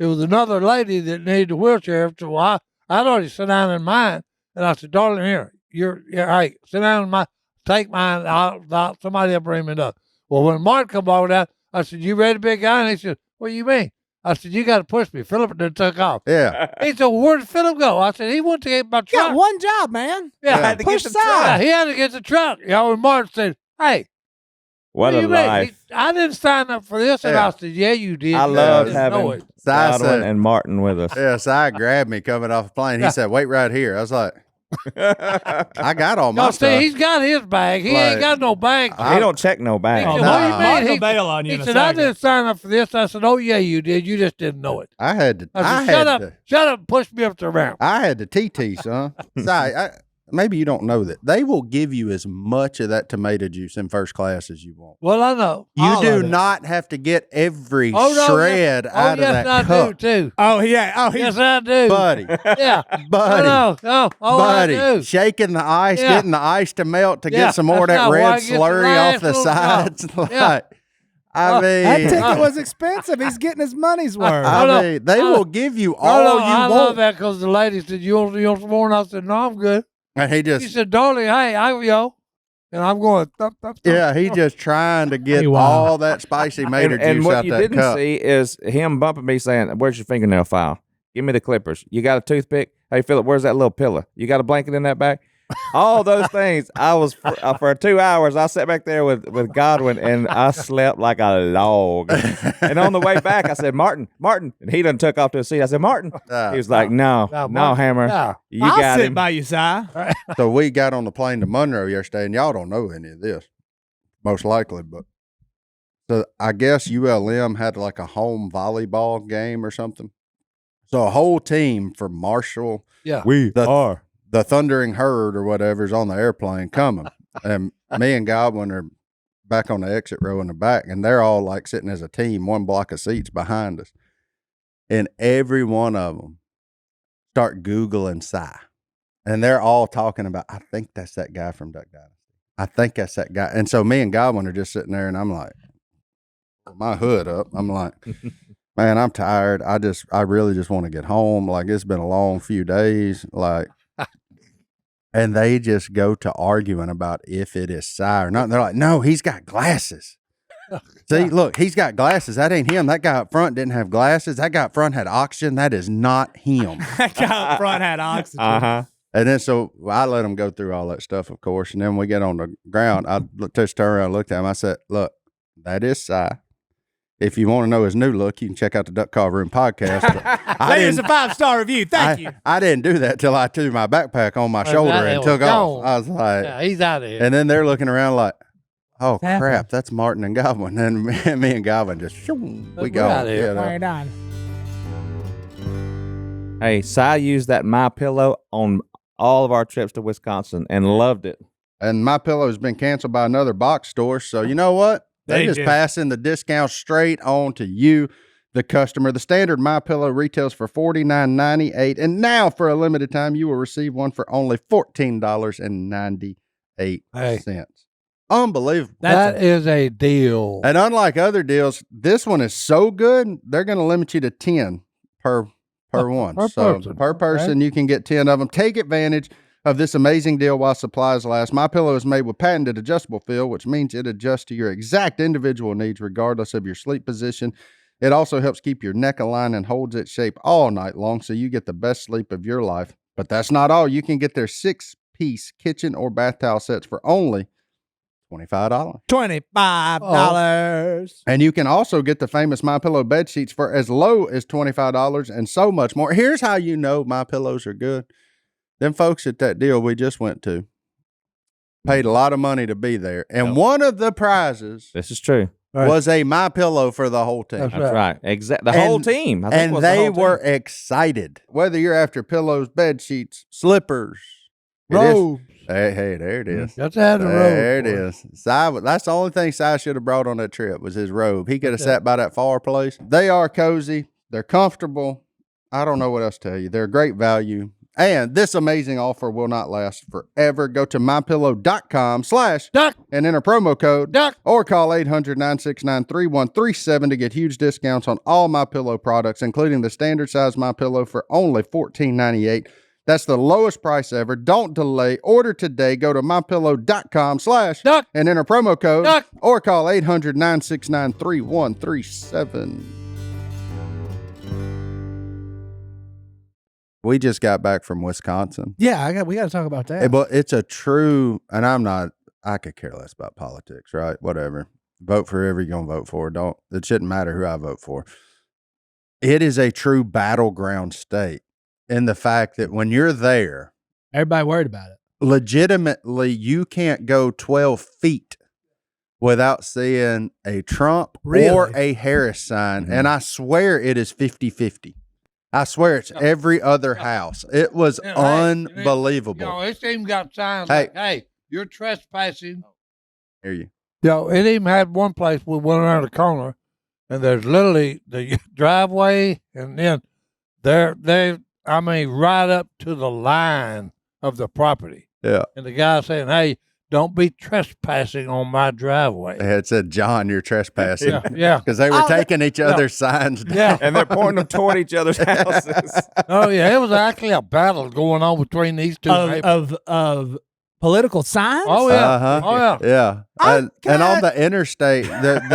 it was another lady that needed a wheelchair. So I'd already sat down in mine, and I said, "Darling, here, hey, sit down in mine, take mine. Somebody will bring me up." Well, when Martin come over that, I said, "You ready, big guy?" And he said, "What do you mean?" I said, "You got to push me." Phillip then took off. Yeah. He said, "Where did Phillip go?" I said, "He went to get my truck." Got one job, man. Yeah, I had to Push get the Si. yeah, truck. he had to get the truck. And Martin said, "Hey, What do a you mean? life. I didn't sign up for this." And Yeah. I said, "Yeah, you did." I You loved didn't know having it. Si Godwin said, and Martin with us. yeah. Si grabbed me coming off the plane. He Yeah. said, "Wait right here." I was like, "I got all my No, stuff." see, he's got his bag. He ain't Like, got no bag. He don't check no bag. He said, no. "What do you Mark mean?" will bail on you He in a said, "I second. didn't sign up for this." I said, "Oh yeah, you did. You just didn't know it." I had to. I said, "Shut up, and push me up the ramp." I had to TT, son. Si, maybe you don't know that they will give you as much of that tomato juice in first class as you want. Well, I know. You All do of it. not have to get every Oh no, shred yes. out Oh, yes, of that I cup, do too. Oh, yeah. Oh, he's Yes, I do. buddy. Yeah. Buddy. No. Oh, buddy, I do. shaking the ice, Yeah. getting the ice to melt to Yeah, get some more of that's that how red I get the slurry off last the little sides. drop. Like, Yeah. I that mean, ticket was expensive. He's getting his money's worth. I Oh, no. mean, they Oh, will give you Oh, all no, you I love want. that because the lady said, you want some more? And I said, no, I'm good. And he She just, said, darling, hey, and I'm going, thump, thump, thump. yeah, he just trying to get Hey, wow. all that spicy mater And juice what out you that didn't cup. see is him bumping me saying, "Where's your fingernail file? Give me the clippers. You got a toothpick? Hey, Phillip, where's that little pillow? You got a blanket in that bag? all those things. I was for 2 hours. I sat back there with Godwin, and I slept like a log. And on the way back, I said, Martin, and he done took off to a seat. I said, Martin. He was like, no, Hammer, you I'll got sit him. by you, Si. So we got on the plane to Monroe yesterday, and y'all don't know any of this, most likely, but so I guess ULM had like a home volleyball game or something. So a whole team from Marshall, the Thundering Herd or whatever is on the airplane coming, and me and Godwin are back on the exit row in the back, and they're all like sitting as a team, one block of seats behind us, and every one of them start Googling Si. And they're all talking about, I think that's that guy from Duck Dynasty. I think that's that guy. And so me and Godwin are just sitting there, and I'm like, my hood up. I'm like, man, I'm tired. I really just want to get home. Like, it's been a long few days. Like, and they just go to arguing about if it is Si or not. And they're like, no, he's got glasses. See, look, he's got glasses. That ain't him. That guy up front didn't have glasses. That guy up front had oxygen. That is not him. That guy up front had oxygen. Uh-huh. And then so I let him go through all that stuff, of course. And then we get on the ground. I just turned around and looked at him. I said, look, that is Si. If you want to know his new look, you can check out the Duck Call Room podcast. There's a 5-star review. Thank you. I didn't do that till I threw my backpack on my shoulder and took off. I was like, Yeah, he's out of here. and then they're looking around like, oh, happened? crap, that's Martin and Godwin. And me and Godwin just, we go. outta here. You know. Right on. Hey, Si used that My Pillow on all of our trips to Wisconsin and loved it. And My Pillow's been canceled by another box store. So you know what? They just passing the discount straight on to you, the customer. The standard My Pillow retails for $49.98, and now for a limited time, you will receive one for only $14.98. Unbelievable. That is a deal. And unlike other deals, this one is so good, they're going to limit you to 10 per one. Per person, you can get 10 of them. Take advantage of this amazing deal while supplies last. My Pillow is made with patented adjustable fill, which means it adjusts to your exact individual needs regardless of your sleep position. It also helps keep your neck aligned and holds its shape all night long so you get the best sleep of your life. But that's not all. You can get their 6-piece kitchen or bath towel sets for only $25. $25. And you can also get the famous My Pillow bed sheets for as low as $25 and so much more. Here's how you know My Pillows are good. Them folks at that deal we just went to paid a lot of money to be there. And one of the prizes This is true. was a My Pillow for the whole team. That's right. The whole team. I think And was the they whole were team. excited. Whether you're after pillows, bed sheets, slippers, Robes. Hey, there it is. Just had a robe. There it is. That's the only thing Si should have brought on that trip was his robe. He could have sat by that fireplace. They are cozy. They're comfortable. I don't know what else to tell you. They're a great value. And this amazing offer will not last forever. Go to mypillow.com/duck and enter promo code Duck. or call 800-969-3137 to get huge discounts on all My Pillow products, including the standard size My Pillow for only $14.98. That's the lowest price ever. Don't delay. Order today. Go to mypillow.com/duck and enter promo code Duck. or call 800-969-3137. We just got back from Wisconsin. Yeah, we got to talk about that. But it's a true, and I could care less about politics, right? Whatever. Vote for whoever you're going to vote for. It shouldn't matter who I vote for. It is a true battleground state in the fact that when you're there, Everybody worried about it. legitimately, you can't go 12 feet without seeing a Trump or a Harris sign. And I swear it is 50-50. I swear it's every other house. It was unbelievable. It's even got signs Hey. like, hey, you're trespassing. Hear you. It even had one place we went around the corner, and there's literally the driveway, and then right up to the line of the property. Yeah. And the guy saying, hey, don't be trespassing on my driveway. They had said, John, you're trespassing. Yeah. Because they were taking each other's signs down. Yeah. And they're pointing them toward each other's houses. Oh, yeah. It was actually a battle going on between these two neighbors. Of political signs? Oh, yeah. Uh-huh. Oh, yeah. Yeah. And on the interstate,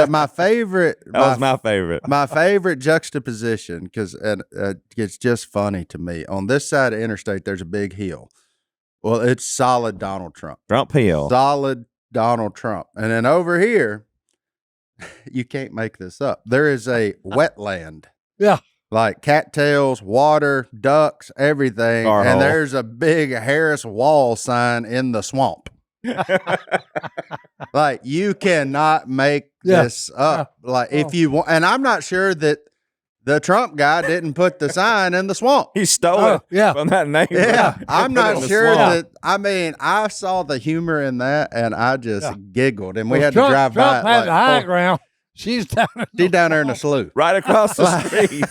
my favorite. That was my favorite. My favorite juxtaposition, because it's just funny to me. On this side of interstate, there's a big hill. Well, it's solid Donald Trump. Trump Hill. Solid Donald Trump. And then over here, you can't make this up. There is a wetland. Yeah. Like cattails, water, ducks, everything. Gar and hole. there's a big Harris Wall sign in the swamp. Like, you cannot make this up. Like, if you want, and I'm not sure that the Trump guy didn't put the sign in the swamp. He stole it yeah. from that neighbor. Yeah, I'm Put it not in the sure swamp. that. I mean, I saw the humor in that, and I just giggled. And we Well, had Trump, to drive Trump by. had It the high like, ground. She's down. she's down there in the slough Right across the street.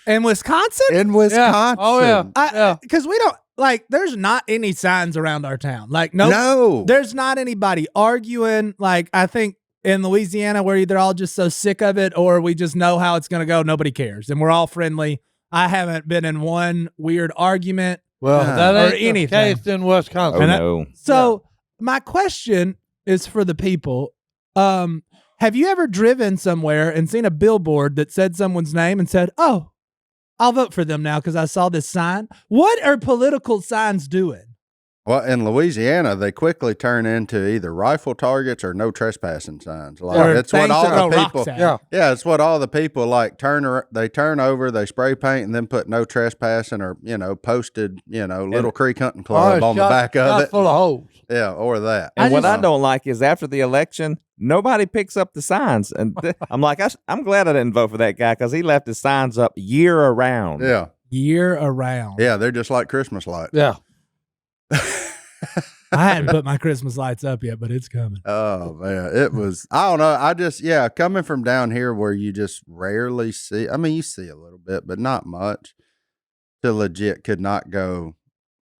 In Wisconsin? in Wisconsin. Oh yeah. Because we don't like. There's not any signs around our town. Like No, there's not anybody arguing. Like I think in Louisiana, where either all just so sick of it, or we just know how it's going to go. Nobody cares, and we're all friendly. I haven't been in one weird argument. Well, Yeah. that Or ain't the anything. case in Wisconsin. Oh, And I- no. So my question is for the people. Have you ever driven somewhere and seen a billboard that said someone's name and said, "Oh, I'll vote for them now because I saw this sign"? What are political signs doing? well, in Louisiana, they quickly turn into either rifle targets or no trespassing signs. Like Or it's what things all to throw the rocks people. at. Yeah. Yeah, it's what all the people like they turn over, they spray paint, and then put no trespassing or posted Little Creek Hunting Club on the back of it. Full of holes. Yeah, or that. And what I just- don't like is after the election, nobody picks up the signs. And I'm like, I'm glad I didn't vote for that guy because he left his signs up year around. Yeah, Year around. yeah, they're just like Christmas lights. Yeah. I hadn't put my Christmas lights up yet, but it's coming. Oh man, it was. I don't know. I just coming from down here where you just rarely see. I mean, you see a little bit, but not much. To legit could not go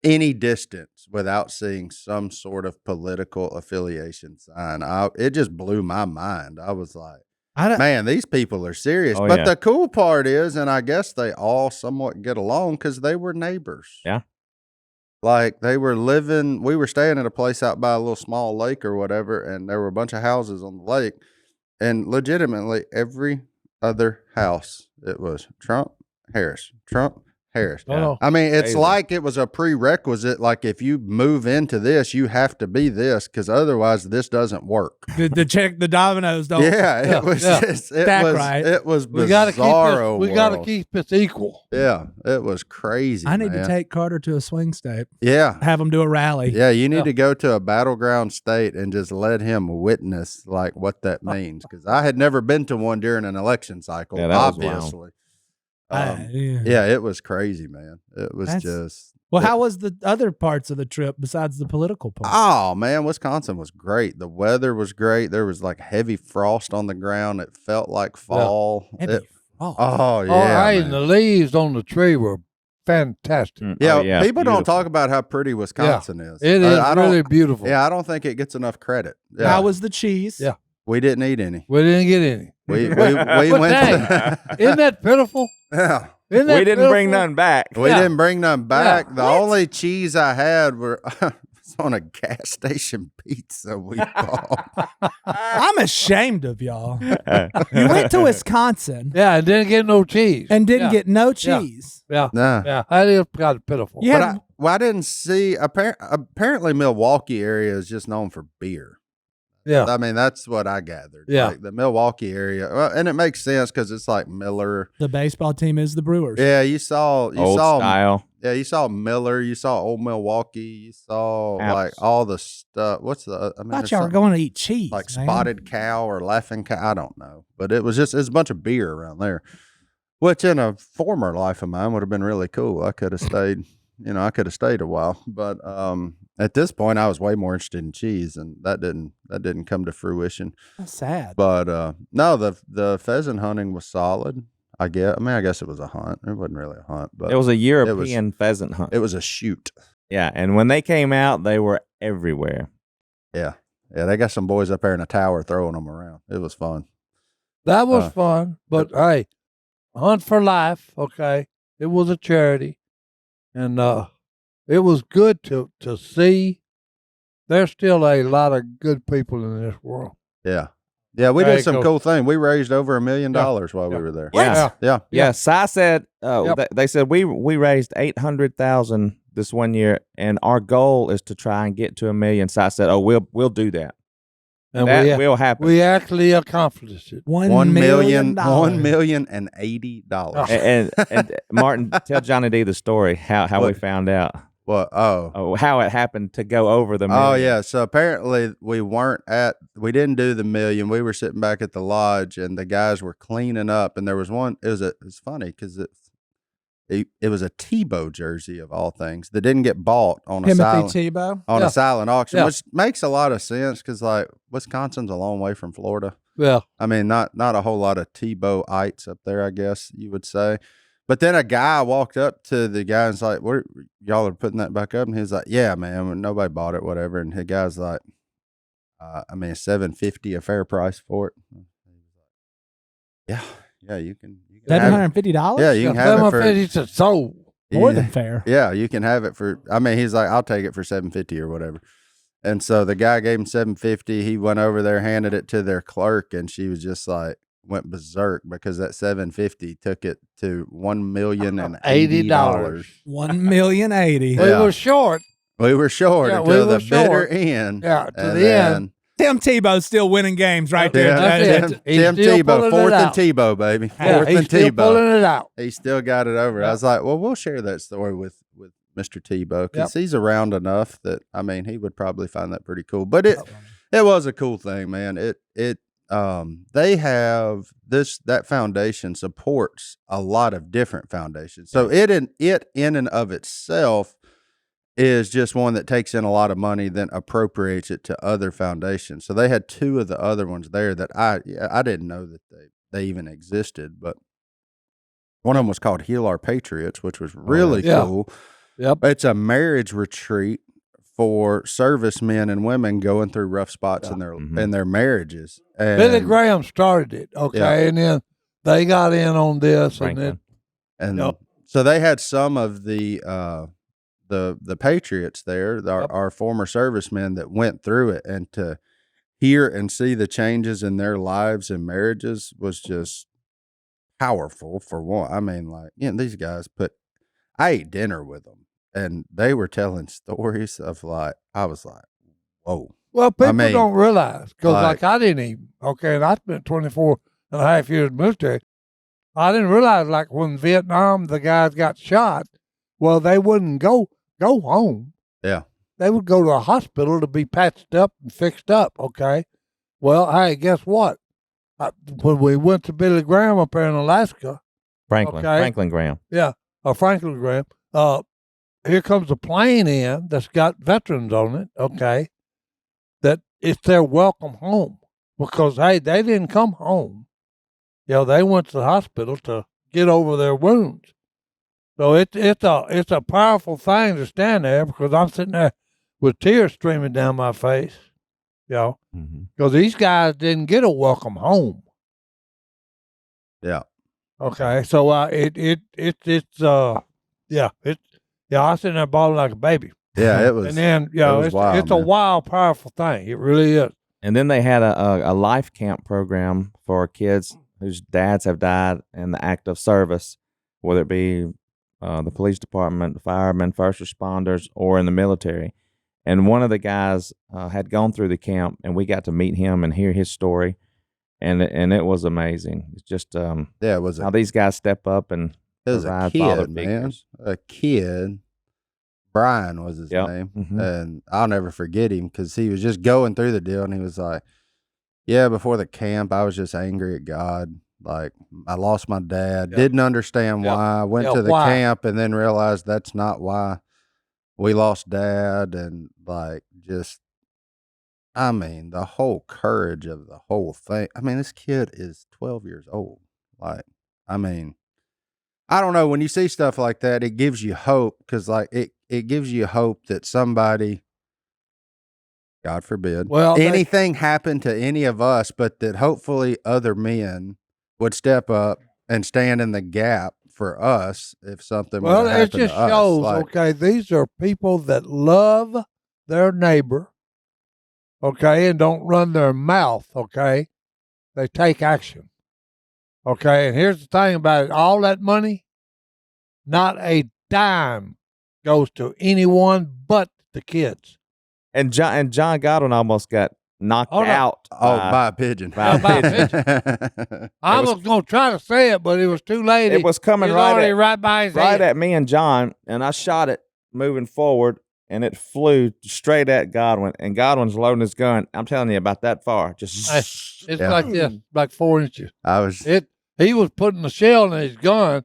any distance without seeing some sort of political affiliation sign. It just blew my mind. I was like, man, these people are serious. Oh, but yeah. the cool part is, and I guess they all somewhat get along because they were neighbors. Yeah. Like we were staying at a place out by a little small lake or whatever, and there were a bunch of houses on the lake, and legitimately every other house, it was Trump, Harris, Trump, Harris. Oh. I mean, it's Crazy. like it was a prerequisite. Like if you move into this, you have to be this because otherwise this doesn't work. The dominoes don't. Yeah, it was just it Stack was right. it was We gotta bizarro. keep it. We gotta world. keep it equal. Yeah, it was crazy. I need to man. take Carter to a swing state. Yeah, Have him do a rally. yeah. You need Yeah. to go to a battleground state and just let him witness like what that means because I had never been to one during an election cycle. Yeah, that was wild. Obviously. Yeah. Yeah, it was crazy, man. It was That's- just. Well, how was the other parts of the trip besides the political part? Oh man, Wisconsin was great. The weather was great. There was like heavy frost on the ground. It felt like fall. Heavy frost. Oh yeah, Oh, hey, man. and the leaves on the tree were fantastic. yeah, Oh, people don't beautiful. talk about how pretty Wisconsin is. It is I don't- really beautiful. Yeah, I don't think it gets enough credit. Yeah, How was the cheese? Yeah. we didn't eat any. We didn't get any. We But went. dang, Isn't that pitiful? Yeah, Isn't that We didn't bring pitiful? none back. we Yeah. didn't bring none back. Yeah. The only cheese I had were was on a gas station pizza we bought. I'm ashamed of y'all. You went to Wisconsin Yeah, and didn't get no cheese. and didn't Yeah. get no Yeah. cheese. Yeah, Nah. yeah, that is kind of pitiful. You But had I didn't see. Apparently, Milwaukee area is just known for beer. Yeah, I mean, that's what I gathered. Yeah. Like the Milwaukee area, well, and it makes sense because it's like Miller. the baseball team is the Brewers. Yeah, you saw Old style. Yeah, you saw Miller. You saw Old Milwaukee. You saw Alps. like all the stuff. What's the? I mean, I thought there's y'all were something going to eat cheese. like man. Spotted Cow or Laughing Cow. I don't know, but it's a bunch of beer around there, which in a former life of mine would have been really cool. I could have stayed. I could have stayed a while, but at this point, I was way more interested in cheese, and that didn't come to fruition. That's sad. But no, the pheasant hunting was solid. I guess it was a hunt. It wasn't really a hunt, but It was a European pheasant hunt. it was a shoot. Yeah, and when they came out, they were everywhere. Yeah, they got some boys up there in a tower throwing them around. It was fun. that was fun. But hey, Hunt for Life. Okay, it was a charity, and it was good to see. There's still a lot of good people in this world. Yeah, we There did you some go. cool thing. We raised over $1 million while we Yeah. were there. Yeah. Yeah, Yeah, Si said Yep. they said we raised $800,000 this one year, and our goal is to try and get to 1 million. So I said, "Oh, we'll do that. And That will happen." we actually accomplished it. $1 million. $1,080,000. And Martin, tell Johnny D the story how we What? found out. Well, How it happened to go over the million. Oh yeah. So apparently we didn't do the million. We were sitting back at the lodge and the guys were cleaning up, and there was one. It's funny because it was a Tebow jersey of all things that didn't get bought on a silent Tebow. a silent auction, Yeah. which makes a lot of sense because like Wisconsin's a long way from Florida. Yeah. I mean, not a whole lot of Tebow-ites up there, I guess you would say. But then a guy walked up to the guy and was like, "What, y'all are putting that back up?" And he was like, "Yeah, man, nobody bought it, whatever." And the guy's like, $750 a fair price for it. Yeah, you can have it. $750. Yeah, you can have it for It's a soul. More than fair. Yeah, you can have it for. I mean, he's like, "I'll take it for $750 or whatever." And so the guy gave him $750. He went over there, handed it to their clerk, and she was just like went berserk because that $750 took it to $1,080,000. $1,080,000. We Yeah. were short. We were short Yeah, until we the were bitter short. end. Yeah, to and the end. Tim Tebow's still winning games right there. That's Judge. it. He's Tim still Tebow, pulling it fourth and out. Tebow, baby. Yeah, Fourth he's and still Tebow. pulling it out. He still got it over. I was like, well, we'll share that story with Mr. Tebow because he's around enough that, I mean, he would probably find that pretty cool. But it was a cool thing, man. They have that foundation supports a lot of different foundations. So it in and of itself is just one that takes in a lot of money, then appropriates it to other foundations. So they had two of the other ones there that I didn't know that they even existed, but one of them was called Heal Our Patriots, which was really cool. Yep. It's a marriage retreat for servicemen and women going through rough spots in their marriages. And Billy Graham started it, okay, and then they got in on this, Franklin. and so they had some of the patriots there, our former servicemen that went through it, and to hear and see the changes in their lives and marriages was just powerful. For one, I mean, like, these guys I ate dinner with them, and they were telling stories of like, I was like, whoa. Well, people mean, don't realize because, like- like, I didn't even, okay, and I spent 24 and a half years in the military. I didn't realize, like, when Vietnam, the guys got shot, well, they wouldn't go home. Yeah. They would go to a hospital to be patched up and fixed up, okay? Well, hey, guess what? When we went to Billy Graham up there in Alaska, Franklin Graham. Franklin Graham, here comes a plane in that's got veterans on it, okay, that it's their welcome home because, hey, they didn't come home. They went to the hospital to get over their wounds. So it's a powerful thing to stand there because I'm sitting there with tears streaming down my face, because these guys didn't get a welcome home. Yeah. Okay, so I sit there bawling like a baby. Yeah, it was. And then was wild, it's a man. wild, powerful thing. It really is. And then they had a life camp program for kids whose dads have died in the active service, whether it be the police department, firemen, first responders, or in the military. And one of the guys had gone through the camp, and we got to meet him and hear his story, and it was amazing. It's just it was how these guys step up and it was a provide father kid, man. figures. A kid. Brian was his Yep. name. Mhm. And I'll never forget him because he was just going through the deal, and he was like, yeah, before the camp, I was just angry at God. Like, I lost my dad, didn't understand why. Went to the camp and then realized that's not why we lost dad. And like, just, I mean, the whole courage of the whole thing. I mean, this kid is 12 years old. Like, I mean, I don't know. When you see stuff like that, it gives you hope because, like, it gives you hope that somebody, God forbid, anything happened to any of us, but that hopefully other men would step up and stand in the gap for us if something Well, would it happen just to us. shows, Like, okay, these are people that love their neighbor, okay, and don't run their mouth, okay? They take action, okay? And here's the thing about it. All that money, not a dime goes to anyone but the kids. And John Godwin almost got knocked Oh, no. out. by a pigeon. by a pigeon. I was going to try to say it, but it was too late. It was coming It was right already at, right by his right head. at me and John, and I shot it moving forward, and it flew straight at Godwin. And Godwin's loading his gun. I'm telling you, about that far. Just It's Yeah. like this, like 4 inches. I was He was putting the shell in his gun,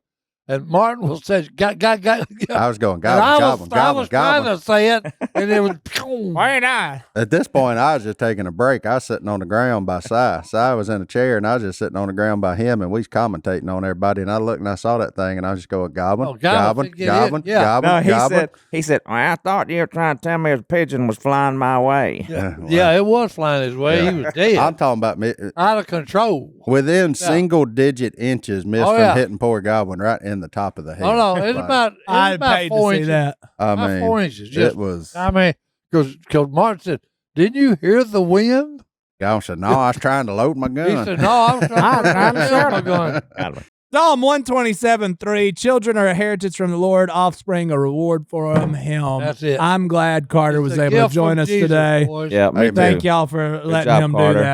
and Martin was saying, "Got." I was going And goblin, I was trying goblin. to say it, and it was. Why not? At this point, I was just taking a break. I was sitting on the ground by Si. Si was in a chair, and I was just sitting on the ground by him, and we was commentating on everybody. And I looked and I saw that thing, and I was just going goblin, Oh, goblin, goblin, get goblin, it. Yeah. goblin, no, goblin. he said, well, I thought you were trying to tell me a pigeon was flying my way. Yeah, it was flying his way. Yeah. He was dead, I'm talking about me. out of control. Within single-digit inches, missed Oh, from yeah. hitting poor Goblin right in the top of the head. Oh no, it's Like, about I'd paid 4 to see inches. that. I About mean, 4 inches. Just, it was. I mean, because Martin said, "Didn't you hear the wind?" Goblin said, "No, I was trying to load my He gun." said, "No, I was trying to shoot my gun." Godwin. Psalm 127:3. Children are a heritage from the Lord, offspring a reward from Him. That's it. I'm glad Carter was It's a able to gift join from us Jesus, today. boys. Yeah, me Amen. too. Thank y'all for letting job, him Carter. do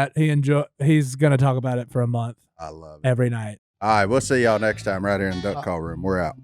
that. He's going to talk about it for a month I love it. every night. All right, we'll see y'all next time right here in the Duck Call Room. We're out.